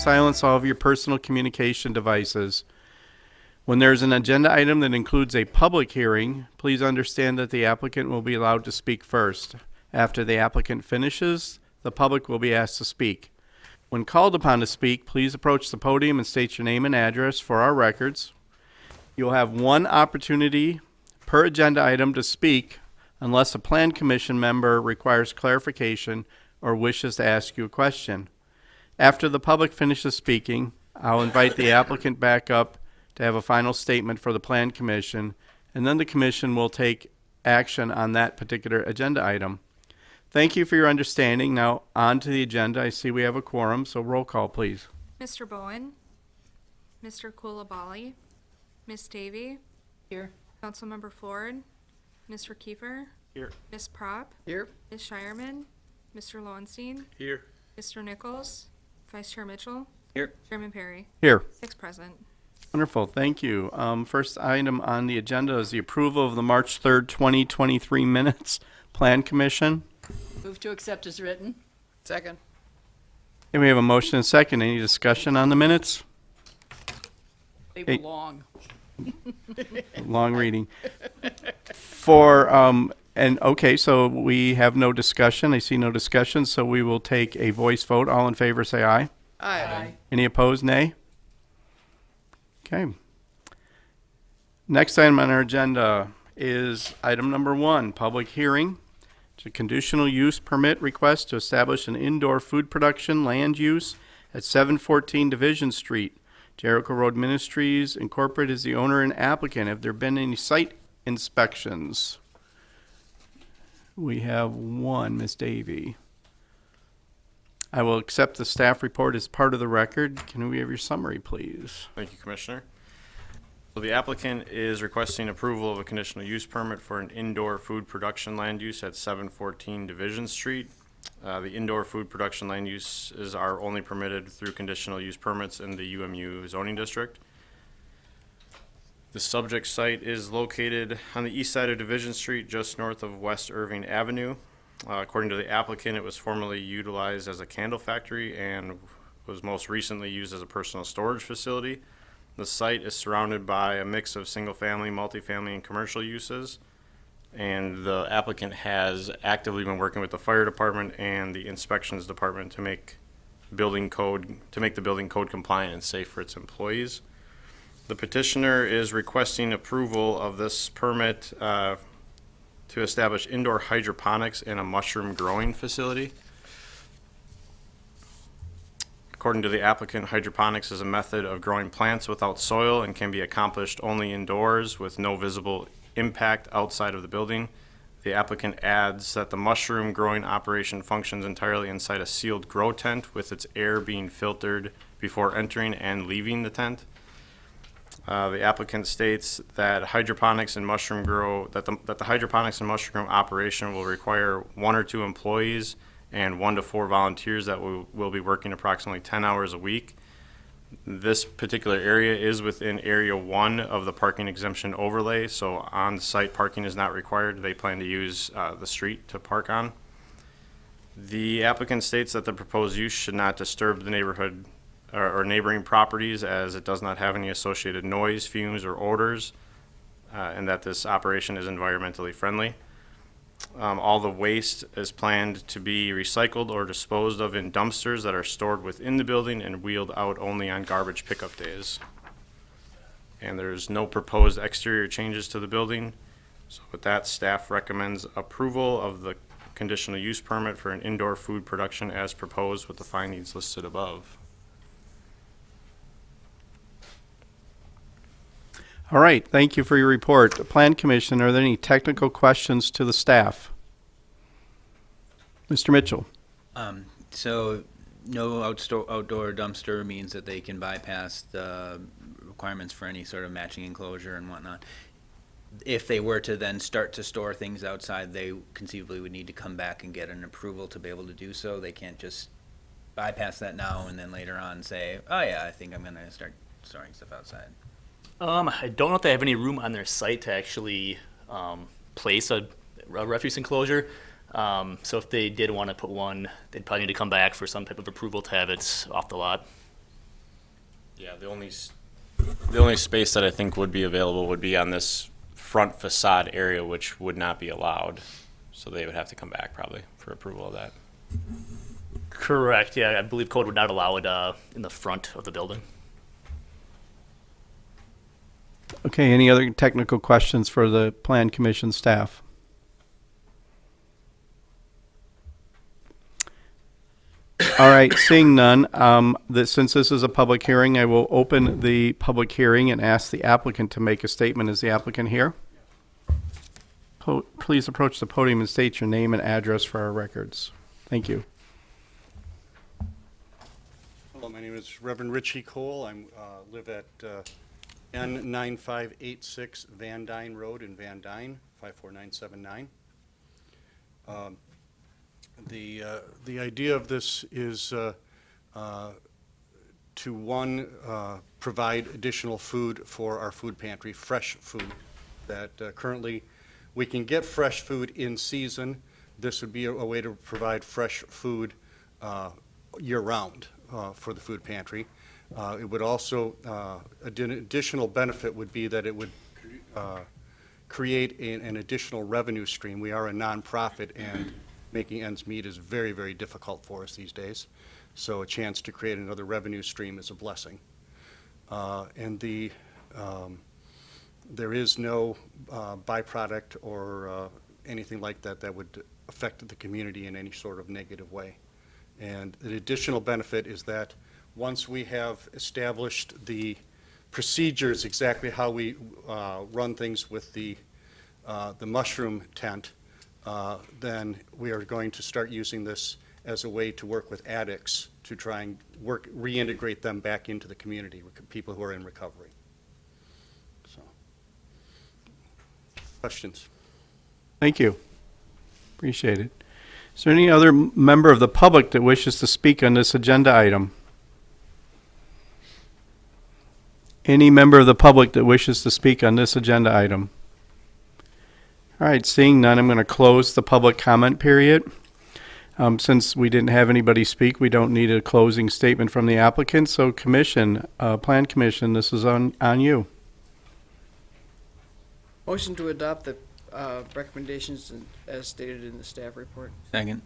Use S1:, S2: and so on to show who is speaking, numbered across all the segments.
S1: silence all of your personal communication devices. When there is an agenda item that includes a public hearing, please understand that the applicant will be allowed to speak first. After the applicant finishes, the public will be asked to speak. When called upon to speak, please approach the podium and state your name and address for our records. You'll have one opportunity per agenda item to speak unless a Plan Commission member requires clarification or wishes to ask you a question. After the public finishes speaking, I'll invite the applicant back up to have a final statement for the Plan Commission, and then the Commission will take action on that particular agenda item. Thank you for your understanding. Now, on to the agenda. I see we have a quorum, so roll call, please.
S2: Mr. Bowen, Mr. Coulibaly, Ms. Davy,
S3: Here.
S2: Councilmember Ford, Mr. Kiefer,
S4: Here.
S2: Ms. Prop,
S3: Here.
S2: Ms. Shireman, Mr. Lowenstein,
S4: Here.
S2: Mr. Nichols, Vice Chair Mitchell,
S3: Here.
S2: Chairman Perry.
S1: Here.
S2: 6 present.
S1: Wonderful, thank you. First item on the agenda is the approval of the March 3rd, 2023 minutes. Plan Commission.
S3: Move to accept as written. Second.
S1: And we have a motion and second. Any discussion on the minutes?
S3: They
S1: Hey.
S3: were long.
S1: Long reading. So we have no discussion. I see no discussion, so we will take a voice vote. All in favor say aye.
S3: Aye.
S1: Any opposed, nay? Okay. Next item on our agenda is item number 1, public hearing. It's a conditional use permit request to establish an indoor food production land use at 714 Division Street. Jericho Road Ministries Incorporated is the owner and applicant. Have there been any site inspections? We have one, Ms. Davy. I will accept the staff report as part of the record. Can we have your summary, please?
S4: Thank you, Commissioner. So the applicant is requesting approval of a conditional use permit for an indoor food production land use at 714 Division Street. The indoor food production land uses are only permitted through conditional use permits in the UMU zoning district. The subject site is located on the east side of Division Street, just north of West Irving Avenue. According to the applicant, it was formerly utilized as a candle factory and was most recently used as a personal storage facility. The site is surrounded by a mix of single-family, multifamily, and commercial uses. And the applicant has actively been working with the fire department and the inspections department to make the building code compliant and safe for its employees. The petitioner is requesting approval of this permit to establish indoor hydroponics in a mushroom growing facility. According to the applicant, hydroponics is a method of growing plants without soil and can be accomplished only indoors with no visible impact outside of the building. The applicant adds that the mushroom growing operation functions entirely inside a sealed grow tent with its air being filtered before entering and leaving the tent. The applicant states that hydroponics and mushroom grow that the hydroponics and mushroom operation will require 1 or 2 employees and 1 to 4 volunteers that will be working approximately 10 hours a week. This particular area is within Area 1 of the parking exemption overlay, so on-site parking is not required. They plan to use the street to park on. The applicant states that the proposed use should not disturb the neighborhood or neighboring properties, as it does not have any associated noise, fumes, or odors, and that this operation is environmentally friendly. All the waste is planned to be recycled or disposed of in dumpsters that are stored within the building and wheeled out only on garbage pickup days. And there's no proposed exterior changes to the building. So with that, staff recommends approval of the conditional use permit for an indoor food production as proposed with the findings listed above.
S1: All right, thank you for your report. Plan Commission, are there any technical questions to the staff? Mr. Mitchell.
S5: So no outdoor dumpster means that they can bypass the requirements for any sort of matching enclosure and whatnot. If they were to then start to store things outside, they conceivably would need to come back and get an approval to be able to do so. They can't just bypass that now and then later on say, oh yeah, I think I'm going to start storing stuff outside.
S6: I don't know if they have any room on their site to actually place a refuse enclosure. So if they did want to put one, they'd probably need to come back for some type of approval to have it off the lot.
S4: Yeah, the only space that I think would be available would be on this front facade area, which would not be allowed. So they would have to come back probably for approval of that.
S6: Correct. Yeah, I believe code would not allow it in the front of the building.
S1: Okay, any other technical questions for the Plan Commission staff? All right, seeing none, since this is a public hearing, I will open the public hearing and ask the applicant to make a statement. Is the applicant here? Please approach the podium and state your name and address for our records. Thank you.
S7: Hello, my name is Reverend Richie Cole. I live at N9586 Van Dyne Road in Van Dyne, 54979. The idea of this is to, one, provide additional food for our food pantry, fresh food, that currently we can get fresh food in season. This would be a way to provide fresh food year-round for the food pantry. It would also, an additional benefit would be that it would create an additional revenue stream. We are a nonprofit, and making ends meet is very, very difficult for us these days. So a chance to create another revenue stream is a blessing. And there is no byproduct or anything like that that would affect the community in any sort of negative way. And the additional benefit is that once we have established the procedures, exactly how we run things with the mushroom tent, then we are going to start using this as a way to work with addicts to try and reintegrate them back into the community, people who are in recovery. So, questions?
S1: Thank you. Appreciate it. Is there any other member of the public that wishes to speak on this agenda item? Any member of the public that wishes to speak on this agenda item? All right, seeing none, I'm going to close the public comment period. Since we didn't have anybody speak, we don't need a closing statement from the applicant. So Commission, Plan Commission, this is on you.
S3: Motion to adopt the recommendations as stated in the staff report.
S5: Second.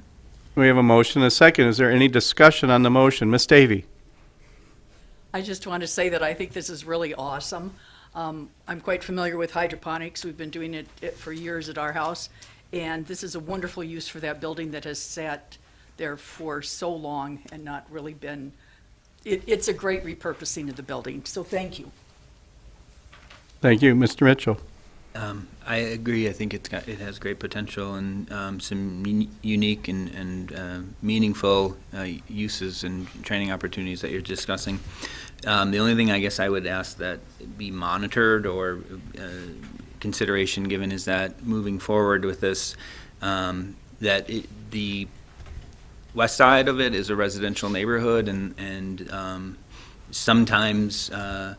S1: We have a motion and a second. Is there any discussion on the motion? Ms. Davy?
S3: I just want to say that I think this is really awesome. I'm quite familiar with hydroponics. We've been doing it for years at our house. And this is a wonderful use for that building that has sat there for so long and not really been, it's a great repurposing of the building. So thank you.
S1: Thank you. Mr. Mitchell?
S5: I agree. I think it has great potential and some unique and meaningful uses and training opportunities that you're discussing. The only thing I guess I would ask that be monitored or consideration given is that moving forward with this, the west side of it is a residential neighborhood, and sometimes the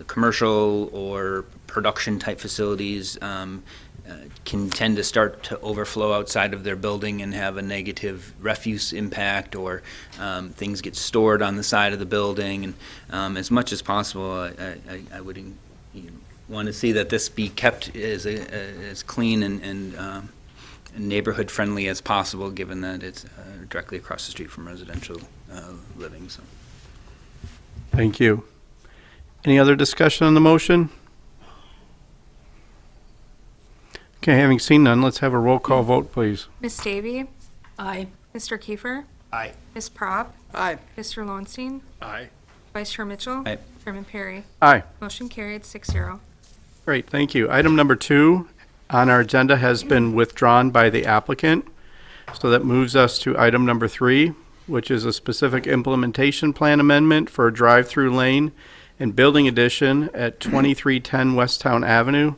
S5: commercial or production type facilities can tend to start to overflow outside of their building and have a negative refuse impact, or things get stored on the side of the building. And as much as possible, I would want to see that this be kept as clean and neighborhood friendly as possible, given that it's directly across the street from residential living. So.
S1: Thank you. Any other discussion on the motion? Okay, having seen none, let's have a roll call vote, please.
S2: Miss Davy?
S3: Aye.
S2: Mr. Kiefer?
S4: Aye.
S2: Ms. Prop?
S3: Aye.
S2: Mr. Lowenstein?
S4: Aye.
S2: Vice Chair Mitchell?
S5: Aye.
S2: Chairman Perry?
S1: Aye.
S2: Motion carried 6-0.
S1: Great, thank you. Item number 2 on our agenda has been withdrawn by the applicant. So that moves us to item number 3, which is a specific implementation plan amendment for a drive-through lane and building addition at 2310 Westtown Avenue.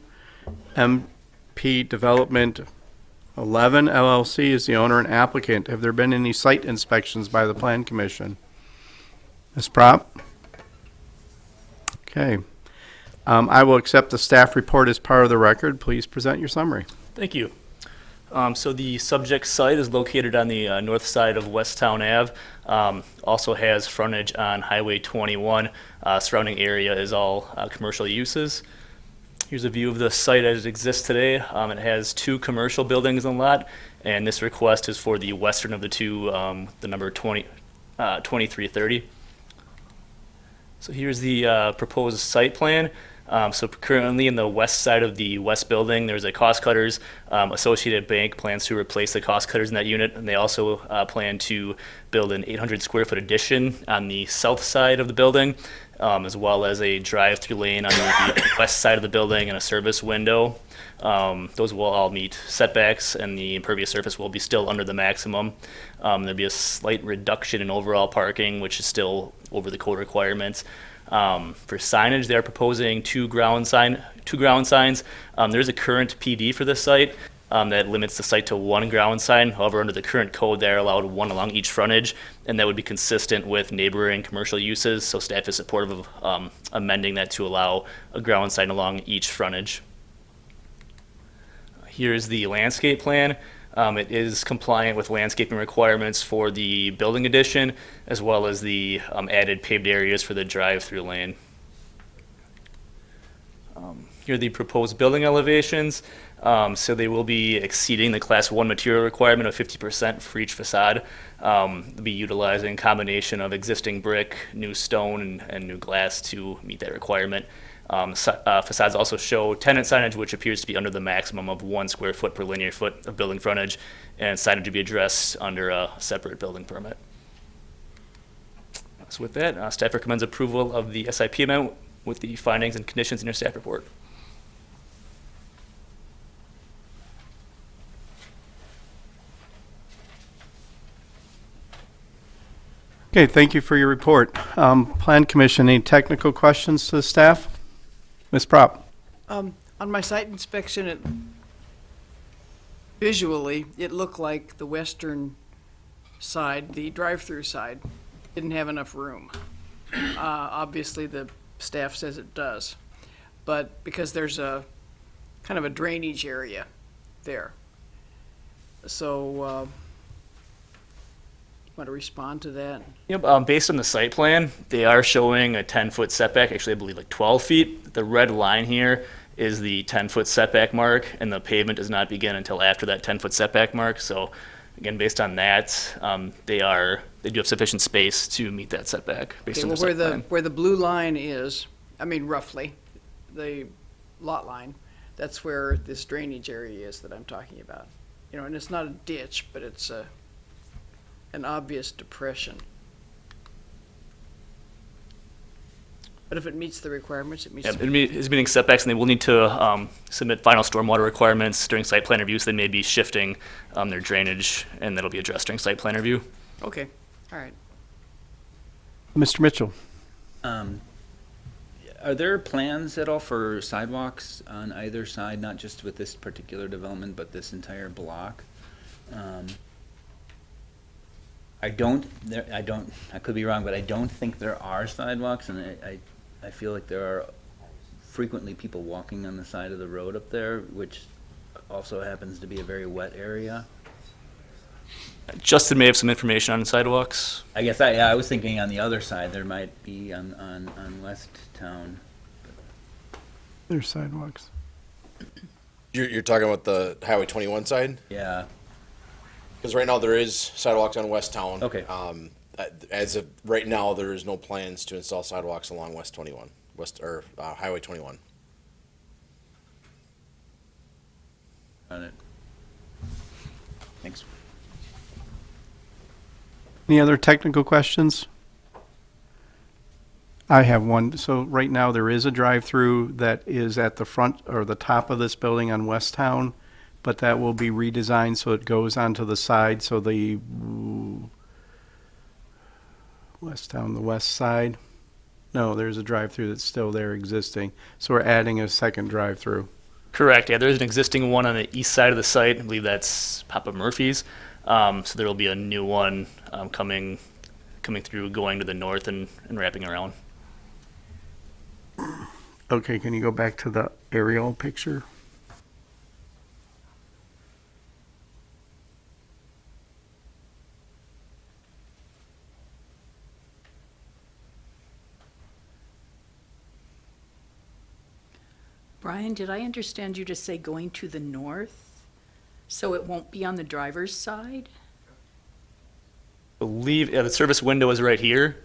S1: MP Development 11 LLC is the owner and applicant. Have there been any site inspections by the Plan Commission? Ms. Prop? Okay. I will accept the staff report as part of the record. Please present your summary.
S6: Thank you. So the subject site is located on the north side of Westtown Ave. Also has frontage on Highway 21. Surrounding area is all commercial uses. Here's a view of the site as it exists today. It has 2 commercial buildings on the lot, and this request is for the western of the two, the number 2330. So here's the proposed site plan. So currently in the west side of the west building, there's a cost cutters. Associated Bank plans to replace the cost cutters in that unit, and they also plan to build an 800 square foot addition on the south side of the building, as well as a drive-through lane on the west side of the building and a service window. Those will all meet setbacks, and the impervious surface will be still under the maximum. There'll be a slight reduction in overall parking, which is still over the code requirements. For signage, they're proposing two ground signs. There's a current PD for this site that limits the site to 1 ground sign. However, under the current code, they're allowed 1 along each frontage, and that would be consistent with neighboring commercial uses. So staff is supportive of amending that to allow a ground sign along each frontage. Here's the landscape plan. It is compliant with landscaping requirements for the building addition, as well as the added paved areas for the drive-through lane. Here are the proposed building elevations. So they will be exceeding the Class 1 material requirement of 50% for each facade. They'll be utilizing a combination of existing brick, new stone, and new glass to meet that requirement. Facades also show tenant signage, which appears to be under the maximum of 1 square foot per linear foot of building frontage, and signage to be addressed under a separate building permit. So with that, staff recommends approval of the SIP amendment with the findings and conditions in your staff report.
S1: Okay, thank you for your report. Plan Commission, any technical questions to the staff? Ms. Prop?
S8: On my site inspection, visually, it looked like the western side, the drive-through side, didn't have enough room. Obviously, the staff says it does, but because there's a kind of a drainage area there. So, want to respond to that?
S6: Yep, based on the site plan, they are showing a 10-foot setback, actually I believe like 12 feet. The red line here is the 10-foot setback mark, and the pavement does not begin until after that 10-foot setback mark. So again, based on that, they do have sufficient space to meet that setback based
S8: Okay,
S6: on
S8: well,
S6: the site plan.
S8: where the blue line is, I mean roughly, the lot line, that's where this drainage area is that I'm talking about. You know, and it's not a ditch, but it's an obvious depression. But if it meets the requirements, it meets.
S6: Yeah, it's meeting setbacks, and they will need to submit final stormwater requirements during site plan review, so they may be shifting their drainage, and that'll be addressed during site plan review.
S8: Okay, all right.
S1: Mr. Mitchell?
S5: Are there plans at all for sidewalks on either side, not just with this particular development, but this entire block? I could be wrong, but I don't think there are sidewalks, and I feel like there are frequently people walking on the side of the road up there, which also happens to be a very wet area.
S6: Justin may have some information on sidewalks.
S5: I guess I was thinking on the other side, there might be on West Town.
S1: There's sidewalks.
S9: You're talking about the Highway 21 side?
S5: Yeah,
S9: Because right now there is sidewalks on West Town.
S5: Okay.
S9: As of right now, there is no plans to install sidewalks along Highway 21.
S5: on it. Thanks.
S1: Any other technical questions? I have one. So right now there is a drive-through that is at the front or the top of this building on West Town, but that will be redesigned so it goes onto the side. So the West Town, the west side. No, there's a drive-through that's still there existing. So we're adding a second drive-through.
S6: Correct. Yeah, there's an existing one on the east side of the site. I believe that's Papa Murphy's. So there will be a new one coming through, going to the north and wrapping around.
S1: Okay, can you go back to the aerial picture?
S3: Brian, did I understand you to say going to the north? So it won't be on the driver's side?
S6: Believe, yeah, the service window is right here.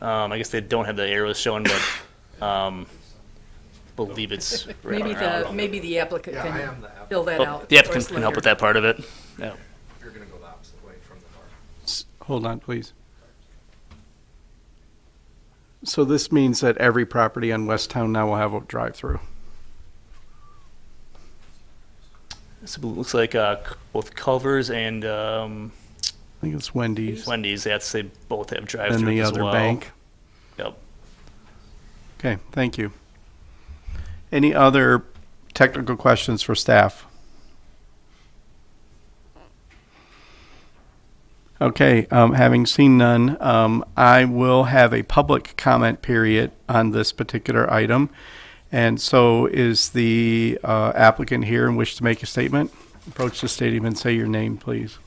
S6: I guess they don't have the arrows showing, but believe it's right
S3: Maybe
S6: around.
S3: maybe the applicant
S9: Yeah, I
S3: can
S9: am the applicant.
S3: fill that
S6: Oh,
S3: out.
S6: the
S3: for
S6: applicant
S3: us
S6: can help with
S3: later.
S6: that part of it. Yeah.
S9: You're gonna go the opposite way from the north.
S1: Hold on, please. So this means that every property on West Town now will have a drive-through.
S6: So it looks like both Culver's and
S1: I think it's Wendy's
S6: Wendy's, they both have
S1: and
S6: drive-through
S1: the
S6: as
S1: other
S6: well.
S1: bank.
S6: Yep.
S1: Okay, thank you. Any other technical questions for staff? Okay, having seen none, I will have a public comment period on this particular item. And so is the applicant here and wish to make a statement? Approach the stadium and say your name, please.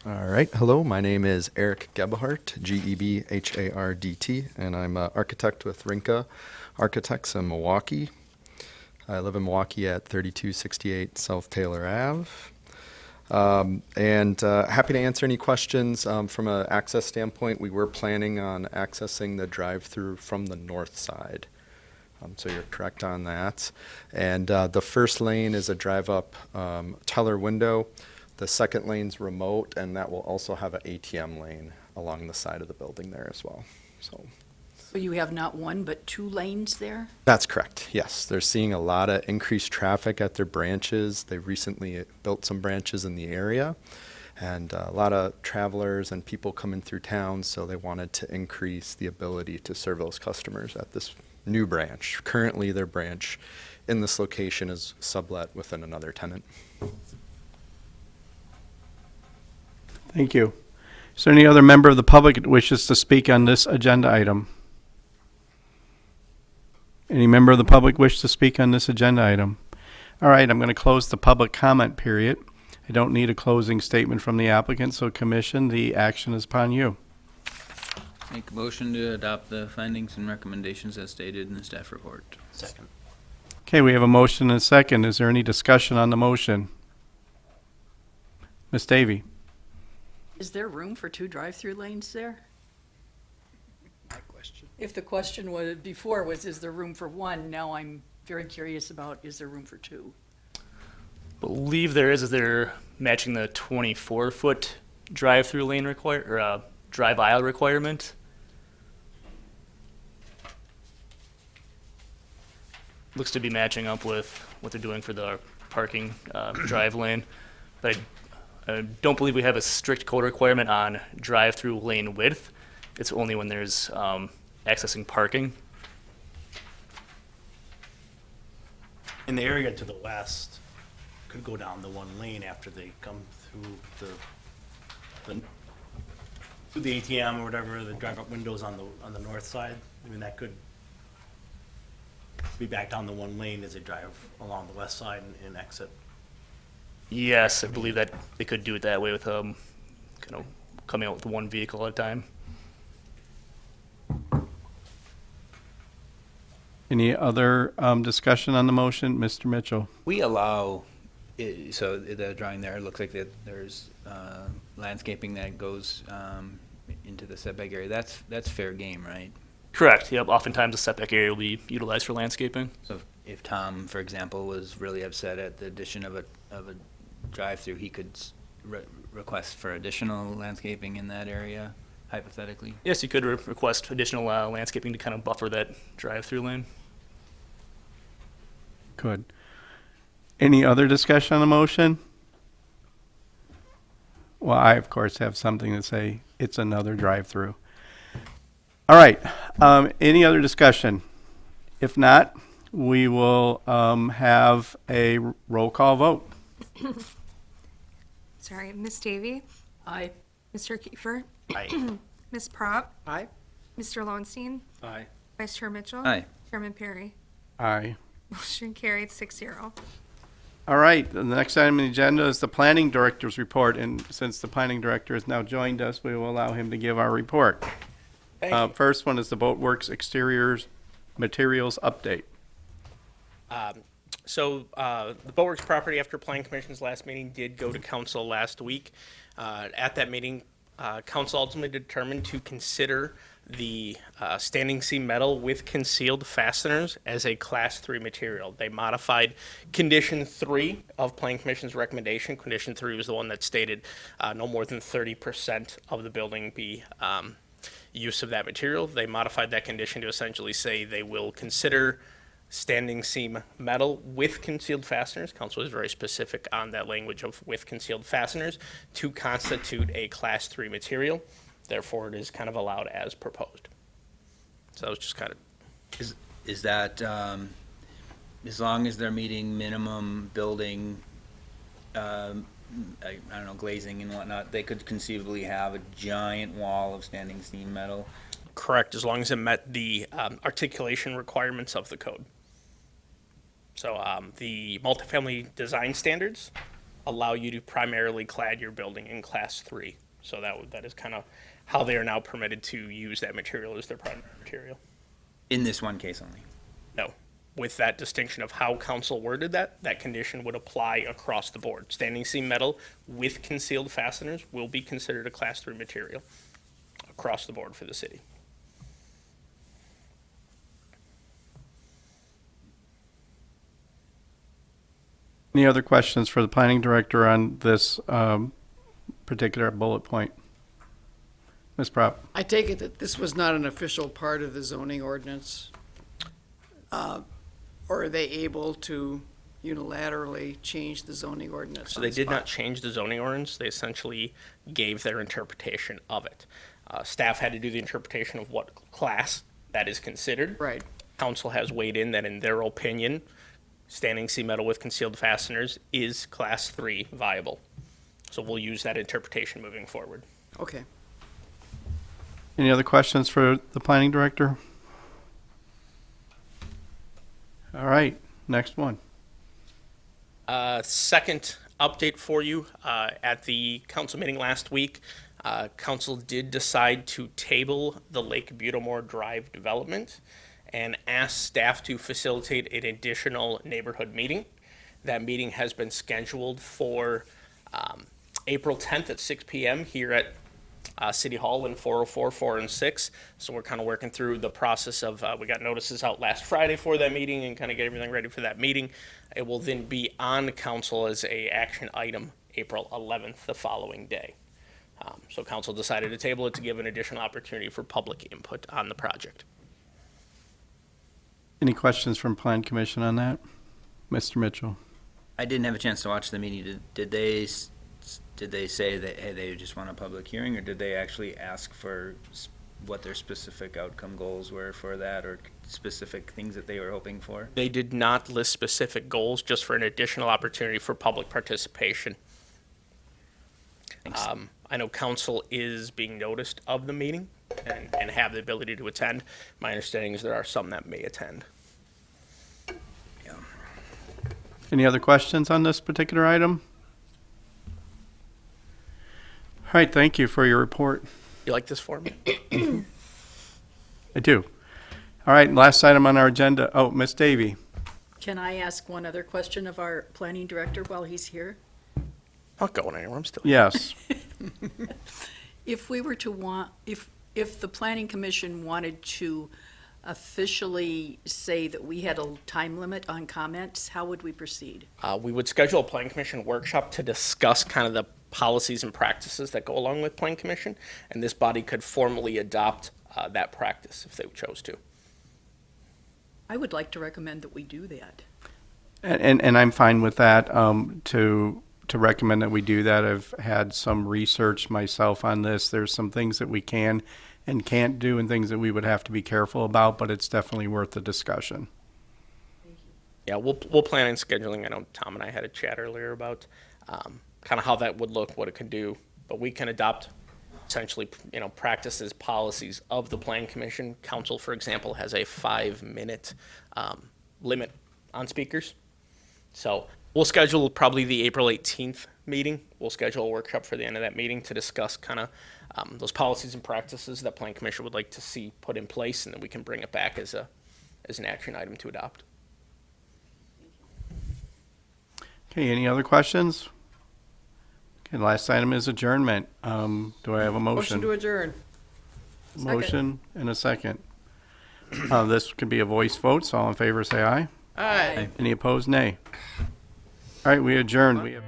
S10: All right. Hello, my name is Eric Gebhardt, Gebhardt, and I'm an architect with Rinka Architects in Milwaukee. I live in Milwaukee at 3268 South Taylor Ave. Happy to answer any questions. From an access standpoint, we were planning on accessing the drive-through from the north side. So you're correct on that. And the first lane is a drive-up teller window. The second lane's remote, and that will also have an ATM lane along the side of the building there as well. So
S3: So you have not one, but two lanes there?
S10: that's correct, yes. They're seeing a lot of increased traffic at their branches. They've recently built some branches in the area, and a lot of travelers and people coming through town, so they wanted to increase the ability to serve those customers at this new branch. Currently, their branch in this location is sublet within another tenant.
S1: Thank you. Is there any other member of the public that wishes to speak on this agenda item? Any member of the public wish to speak on this agenda item? All right, I'm going to close the public comment period. I don't need a closing statement from the applicant, so commission, the action is upon you.
S5: Make a motion to adopt the findings and recommendations as stated in the staff report.
S6: Second.
S1: Okay, we have a motion and a second. Is there any discussion on the motion? Ms. Davy?
S3: Is there room for two drive-through lanes there? If the question was, before was, is there room for one? Now I'm very curious about, is there room for two?
S6: Believe there is they're matching the 24-foot drive-through lane drive aisle requirement. Looks to be matching up with what they're doing for the parking drive lane. But I don't believe we have a strict code requirement on drive-through lane width. It's only when there's accessing parking.
S11: In the area to the west, could go down the one lane after they come through through the ATM or whatever, the drive-up windows on the north side. I mean, that could be back down the one lane as they drive along the west side and exit.
S6: Yes, I believe that they could do it that way with kind of coming out with one vehicle at a time.
S1: Any other discussion on the motion? Mr. Mitchell?
S5: We allow, so the drawing there, it looks like that there's landscaping that goes into the setback area. That's fair game, right?
S6: Correct, yep. Oftentimes the setback area will be utilized for landscaping.
S5: So if Tom, for example, was really upset at the addition of a drive-through, he could request for additional landscaping in that area, hypothetically?
S6: Yes, you could request additional landscaping to kind of buffer that drive-through lane.
S1: Good. Any other discussion on the motion? Well, I, of course, have something to say. It's another drive-through. All right. Any other discussion? If not, we will have a roll call vote.
S2: Sorry, Miss Davy,
S3: Aye.
S2: Mr. Kiefer,
S11: Aye.
S2: Miss Prop,
S8: Aye.
S2: Mr. Lowenstein,
S11: Aye.
S2: Vice Chair Mitchell.
S5: Aye.
S2: Chairman Perry.
S1: Aye.
S2: Motion carried 6-0.
S1: All right, the next item on the agenda is the planning director's report, and since the planning director has now joined us, we will allow him to give our report. First one is the Boatworks Exteriors Materials Update.
S12: The Boatworks property, after Plan Commission's last meeting, did go to council last week. At that meeting, council ultimately determined to consider the standing seam metal with concealed fasteners as a Class 3 material. They modified Condition 3 of Plan Commission's recommendation. Condition 3 was the one that stated no more than 30% of the building be use of that material. They modified that condition to essentially say they will consider standing seam metal with concealed fasteners. Council is very specific on that language of with concealed fasteners to constitute a Class 3 material. Therefore, it is kind of allowed as proposed. So that was just kind of.
S5: Is that, as long as they're meeting minimum building, I don't know, glazing and whatnot, they could conceivably have a giant wall of standing seam metal?
S12: Correct, as long as it met the articulation requirements of the code. So the multifamily design standards allow you to primarily clad your building in Class 3. So that is kind of how they are now permitted to use that material as their primary material.
S5: In this one case only?
S12: No. With that distinction of how council worded that condition would apply across the board. Standing seam metal with concealed fasteners will be considered a Class 3 material across the board for the city.
S1: Any other questions for the planning director on this particular bullet point? Ms. Prop?
S8: I take it that this was not an official part of the zoning ordinance? Or are they able to unilaterally change the zoning ordinance?
S12: So they did not change the zoning ordinance. They essentially gave their interpretation of it. Staff had to do the interpretation of what class that is considered.
S8: Right.
S12: Council has weighed in that in their opinion, standing seam metal with concealed fasteners is Class 3 viable. So we'll use that interpretation moving forward.
S8: Okay.
S1: Any other questions for the planning director? All right, next one.
S12: Second update for you, at the council meeting last week, council did decide to table the Lake Butamore Drive development and asked staff to facilitate an additional neighborhood meeting. That meeting has been scheduled for April 10th at 6 p.m. here at City Hall in 404, 4 and 6. So we're kind of working through the process of, we got notices out last Friday for that meeting and kind of get everything ready for that meeting. It will then be on council as a action item April 11th, the following day. So council decided to table it to give an additional opportunity for public input on the project.
S1: Any questions from Plan Commission on that? Mr. Mitchell?
S5: I didn't have a chance to watch the meeting. Did they say that, hey, they just want a public hearing, or did they actually ask for what their specific outcome goals were for that, or specific things that they were hoping for?
S12: They did not list specific goals, just for an additional opportunity for public participation.
S5: Thanks.
S12: I know council is being noticed of the meeting and have the ability to attend. My understanding is there are some that may attend.
S5: Yeah.
S1: Any other questions on this particular item? All right, thank you for your report.
S12: You like this form?
S1: I do. All right, last item on our agenda. Oh, Ms. Davy.
S3: Can I ask one other question of our planning director while he's here?
S12: Not going anywhere, I'm still here.
S1: Yes.
S3: If we were to if the planning commission wanted to officially say that we had a time limit on comments, how would we proceed?
S12: We would schedule a plan commission workshop to discuss kind of the policies and practices that go along with plan commission, and this body could formally adopt that practice if they chose to.
S3: I would like to recommend that we do that.
S1: And I'm fine with that, to recommend that we do that. I've had some research myself on this. There's some things that we can and can't do and things that we would have to be careful about, but it's definitely worth the discussion.
S12: Yeah, we'll plan on scheduling. I know Tom and I had a chat earlier about kind of how that would look, what it could do, but we can adopt essentially, practices, policies of the Plan Commission. Council, for example, has a 5-minute limit on speakers. So We'll schedule probably the April 18th meeting. We'll schedule a workshop for the end of that meeting to discuss kind of those policies and practices that Plan Commission would like to see put in place, and then we can bring it back as an action item to adopt.
S1: Okay, any other questions? Okay, last item is adjournment. Do I have a
S8: Motion
S1: motion?
S8: to adjourn.
S1: Motion and a second. This can be a voice vote, so all in favor say aye.
S8: Aye.
S1: Any opposed, nay. All right, we adjourned. We have.